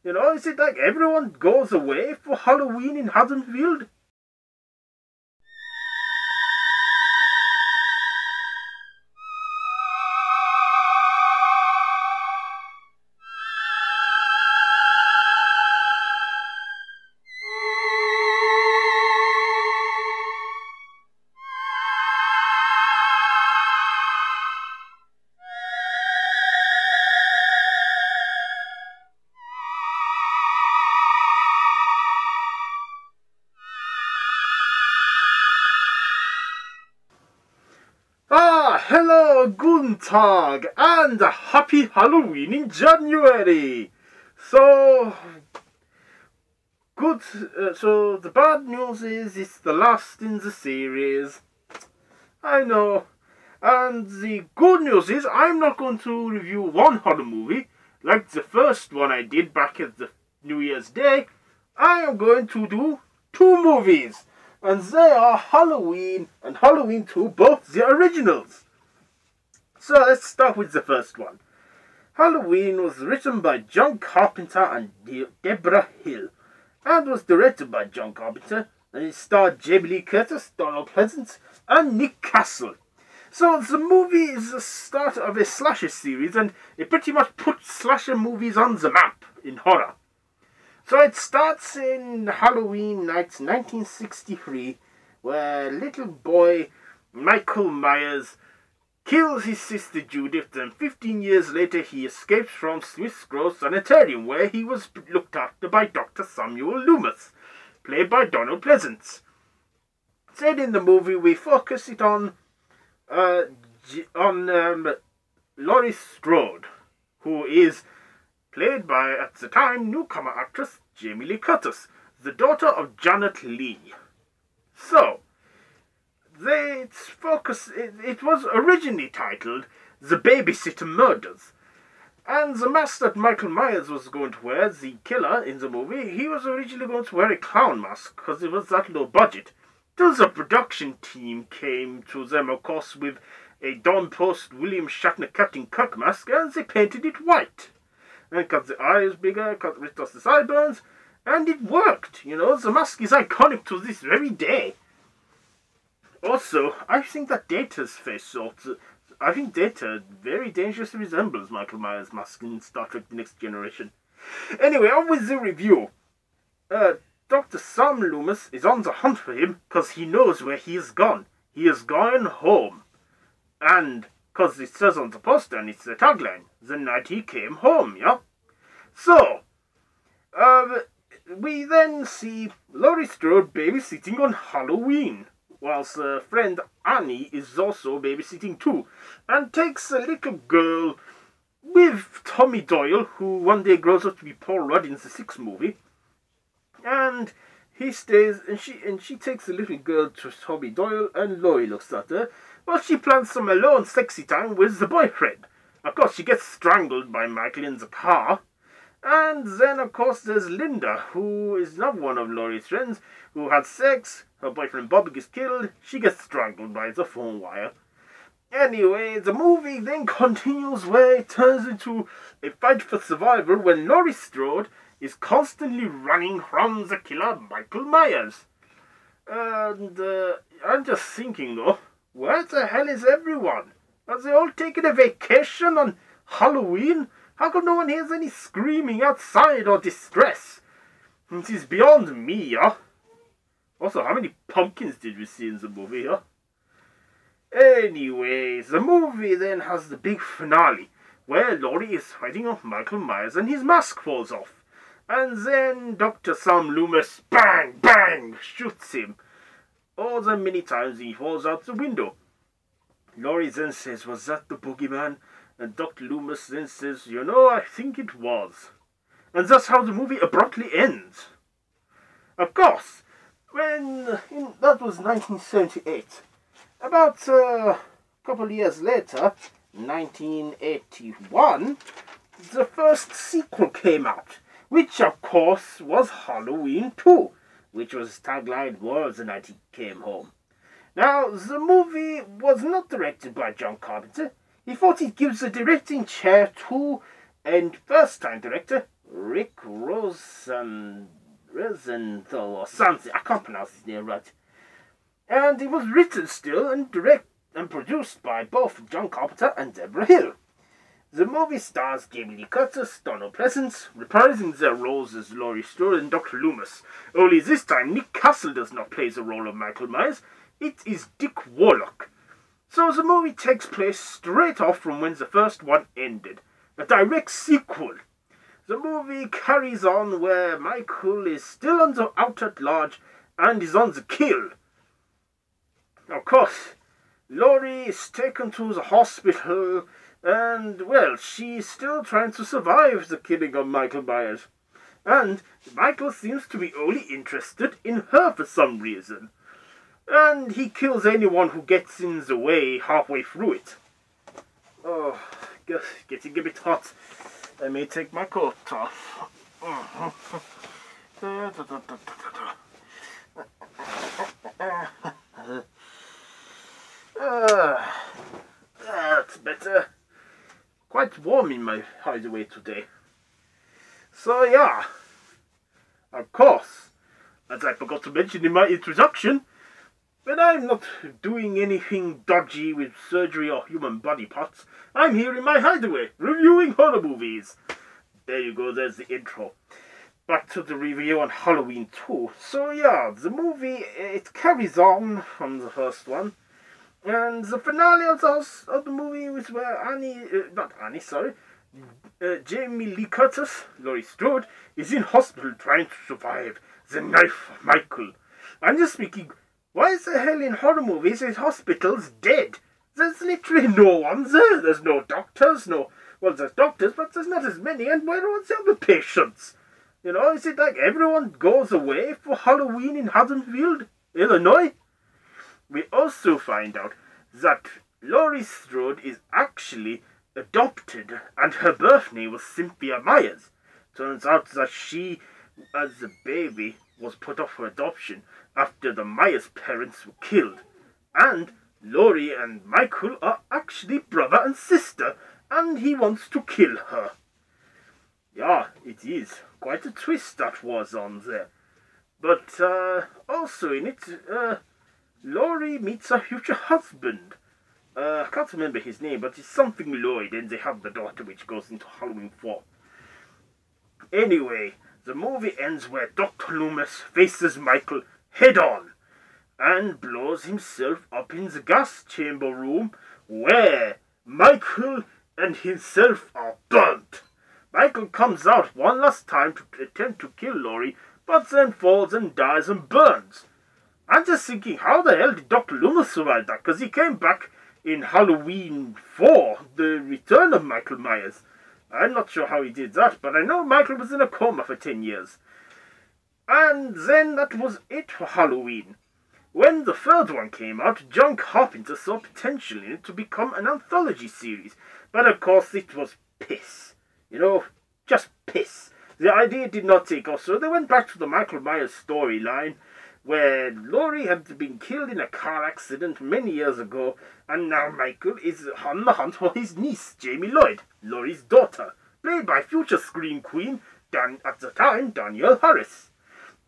You know, is it like everyone goes away for Halloween in Haddonfield? Hello, guten Tag, and a happy Halloween in January. So, good. So the bad news is it's the last in the series. I know. And the good news is I'm not going to review one horror movie like the first one I did back at the New Year's Day. I am going to do two movies. And they are Halloween and Halloween 2, both the originals. So let's start with the first one. Halloween was written by John Carpenter and Deborah Hill, and was directed by John Carpenter, and it starred Jamie Lee Curtis, Donald Pleasance, and Nick Castle. So the movie is the start of a slasher series, and it pretty much puts slasher movies on the map in horror. So it starts in Halloween night 1963, where little boy Michael Myers kills his sister Judith, and 15 years later he escapes from Smith's Grove Sanitarium, where he was looked after by Dr. Samuel Loomis, played by Donald Pleasance. Said in the movie, we focus it on Laurie Strode, who is played by, at the time, newcomer actress Jamie Lee Curtis, the daughter of Janet Leigh. So, it was originally titled The Babysitter Murders. And the mask that Michael Myers was going to wear, the killer in the movie, he was originally going to wear a clown mask because it was that low budget. Till the production team came to them, of course, with a Dawn Post William Shatner Captain Kirk mask, and they painted it white. And cut the eyes bigger, cut rid of the sideburns, and it worked. You know, the mask is iconic to this very day. Also, I think that Data's face I think Data very dangerously resembles Michael Myers' mask in Star Trek The Next Generation. Anyway, on with the review. Dr. Sam Loomis is on the hunt for him because he knows where he has gone. He has gone home. And because it says on the poster, and it's the tagline, the night he came home, yeah? So, we then see Laurie Strode babysitting on Halloween, whilst her friend Annie is also babysitting too, and takes a little girl with Tommy Doyle, who one day grows up to be Paul Rudd in the 6th movie, and he stays, and she takes the little girl to Tommy Doyle, and Laurie looks at her, while she plans some alone sexy time with the boyfriend. Of course, she gets strangled by Michael in the car. And then, of course, there's Linda, who is not one of Laurie's friends, who had sex. Her boyfriend Bobby gets killed. She gets strangled by the phone wire. Anyway, the movie then continues where it turns into a fight for survival when Laurie Strode is constantly running from the killer Michael Myers. And I'm just thinking, though, where the hell is everyone? Are they all taking a vacation on Halloween? How come no one hears any screaming outside or distress? It is beyond me, yeah? Also, how many pumpkins did we see in the movie, yeah? Anyway, the movie then has the big finale, where Laurie is fighting off Michael Myers and his mask falls off. And then Dr. Sam Loomis, bang, bang, shoots him. All the many times he falls out the window. Laurie then says, was that the boogeyman? And Dr. Loomis then says, you know, I think it was. And that's how the movie abruptly ends. Of course, that was 1978. About a couple of years later, 1981, the first sequel came out, which of course was Halloween 2, which was tagline was the night he came home. Now, the movie was not directed by John Carpenter. He thought he'd give the directing chair to a first-time director, Rick Rosenthal or something. I can't pronounce his name right. And it was written still and directed and produced by both John Carpenter and Deborah Hill. The movie stars Jamie Lee Curtis, Donald Pleasence, reprising their roles as Laurie Strode and Dr. Loomis. Only this time, Nick Castle does not play the role of Michael Myers. It is Dick Warlock. So the movie takes place straight off from when the first one ended. A direct sequel. The movie carries on where Michael is still out at large and is on the kill. Of course, Laurie is taken to the hospital and, well, she's still trying to survive the killing of Michael Myers. And Michael seems to be only interested in her for some reason. And he kills anyone who gets in the way halfway through it. Oh, getting a bit hot. I may take my coat off. That's better. Quite warm in my hideaway today. So yeah, of course, as I forgot to mention in my introduction, but I'm not doing anything dodgy with surgery or human body parts. I'm here in my hideaway, reviewing horror movies. There you go, there's the intro. Back to the review on Halloween 2. So yeah, the movie, it carries on from the first one. And the finale of the movie was where Jamie Lee Curtis, Laurie Strode, is in hospital trying to survive the knife of Michael. I'm just thinking, why the hell in horror movies is hospitals dead? There's literally no one there. There's no doctors, there's doctors, but there's not as many, and where are the other patients? You know, is it like everyone goes away for Halloween in Haddonfield, Illinois? We also find out that Laurie Strode is actually adopted, and her birth name was Cynthia Myers. Turns out that she, as a baby, was put off for adoption after the Myers parents were killed. And Laurie and Michael are actually brother and sister, and he wants to kill her. Yeah, it is quite a twist that was on there. But also in it, Laurie meets her future husband. I can't remember his name, but it's something Lloyd, and they have the daughter which goes into Halloween 4. Anyway, the movie ends where Dr. Loomis faces Michael head-on and blows himself up in the gas chamber room where Michael and himself are burnt. Michael comes out one last time to attempt to kill Laurie, but then falls and dies and burns. I'm just thinking, how the hell did Dr. Loomis survive that? Because he came back in Halloween 4, the return of Michael Myers. I'm not sure how he did that, but I know Michael was in a coma for 10 years. And then that was it for Halloween. When the third one came out, John Carpenter saw potential in it to become an anthology series. But of course it was piss. You know, just piss. The idea did not take off, so they went back to the Michael Myers storyline, where Laurie had been killed in a car accident many years ago, and now Michael is on the hunt for his niece, Jamie Lloyd, Laurie's daughter, played by future Scream Queen, at the time, Danielle Harris.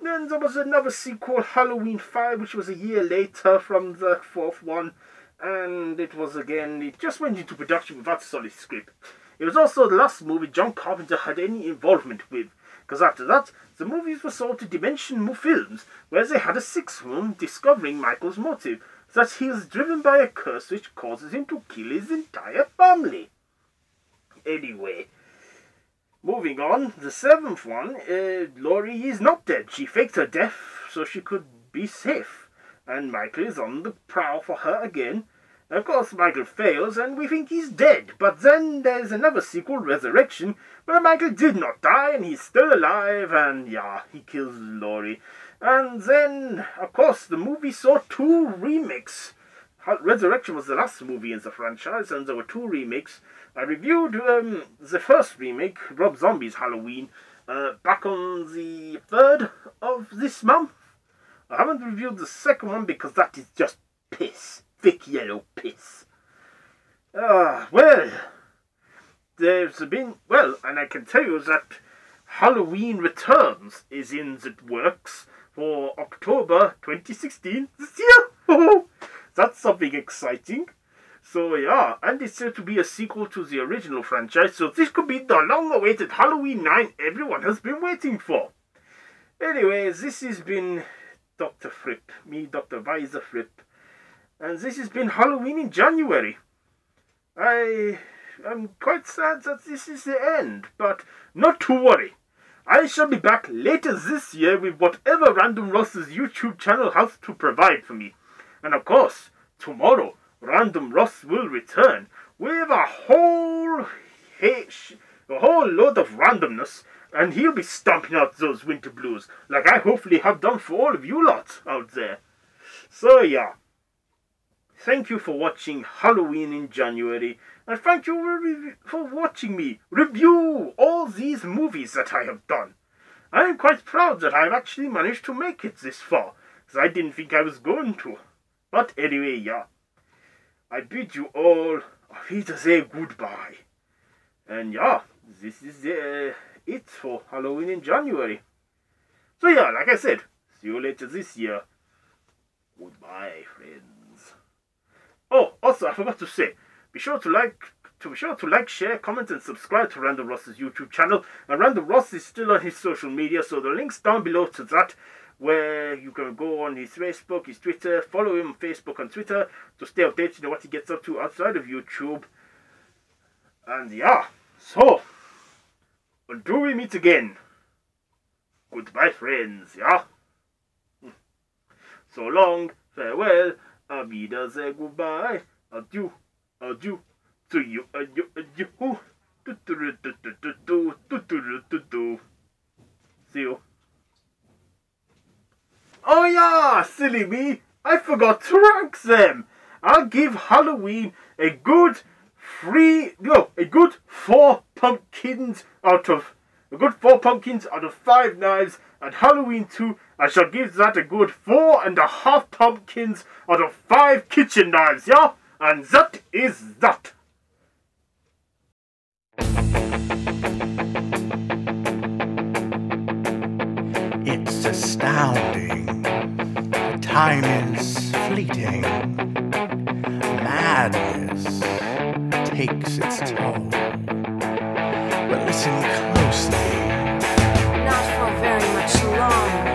Then there was another sequel, Halloween 5, which was a year later from the fourth one, and it just went into production without a solid script. It was also the last movie John Carpenter had any involvement with, because after that, the movies were sold to Dimension Films, where they had a sixth film discovering Michael's motive, that he is driven by a curse which causes him to kill his entire family. Anyway, moving on, the seventh one, Laurie is not dead. She faked her death so she could be safe, and Michael is on the prowl for her again. Of course, Michael fails, and we think he's dead. But then there's another sequel, Resurrection, where Michael did not die, and he's still alive, and yeah, he kills Laurie. And then, of course, the movie saw 2 remakes. Resurrection was the last movie in the franchise, and there were 2 remakes. I reviewed the first remake, Rob Zombie's Halloween, back on the 3rd of this month. I haven't reviewed the second one because that is just piss. Thick yellow piss. Well, there's been, and I can tell you that Halloween Returns is in the works for October 2016 this year. Oh, that's something exciting. So yeah, and it's said to be a sequel to the original franchise, so this could be the long-awaited Halloween 9 everyone has been waiting for. Anyways, this has been Dr. Fripp, me, Dr. Visor Fripp, and this has been Halloween in January. I'm quite sad that this is the end, but not to worry. I shall be back later this year with whatever Random Ross's YouTube channel has to provide for me. And of course, tomorrow, Random Ross will return with a whole load of randomness, and he'll be stomping out those winter blues, like I hopefully have done for all of you lot out there. So yeah, thank you for watching Halloween in January, and thank you for watching me review all these movies that I have done. I am quite proud that I've actually managed to make it this far, because I didn't think I was going to. But anyway, yeah, I bid you all auf Wiedersehen, goodbye. And yeah, this is it for Halloween in January. So yeah, like I said, see you later this year. Goodbye, friends. Oh, also I forgot to say, be sure to like, share, comment, and subscribe to Random Ross's YouTube channel. And Random Ross is still on his social media, so the link's down below to that, where you can go on his Facebook, his Twitter, follow him on Facebook and Twitter to stay updated on what he gets up to outside of YouTube. And yeah, so until we meet again, goodbye, friends, yeah? So long, farewell, auf Wiedersehen, goodbye, adieu, adieu, to you, adieu, adieu, see you. Oh yeah, silly me, I forgot to rank them. I'll give Halloween a good 4 pumpkins out of 5 knives, and Halloween 2, I shall give that a good 4.5 pumpkins out of 5 kitchen knives, yeah? And that is that. It's astounding. Time is fleeting. Madness takes its toll. But listen closely. Not for very much longer.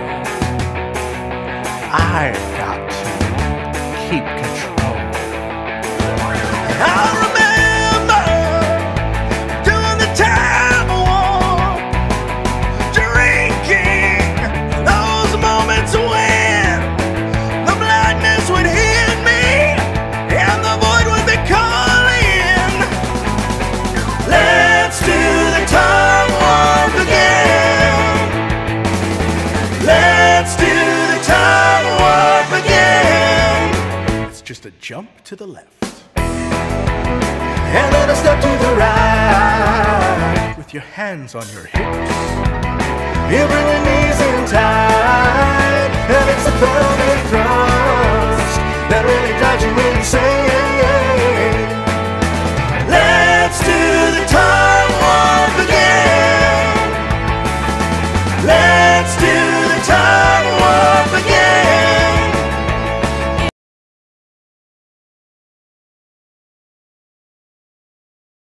I've got to keep control. I remember doing the time warp, drinking those moments when the blindness would hit me and the void would be calling. Let's do the time warp again. Let's do the time warp again. It's just a jump to the left and then a step to the right, with your hands on your hips. You bring your knees in tight, and it's a perfect thrust that really drives you insane.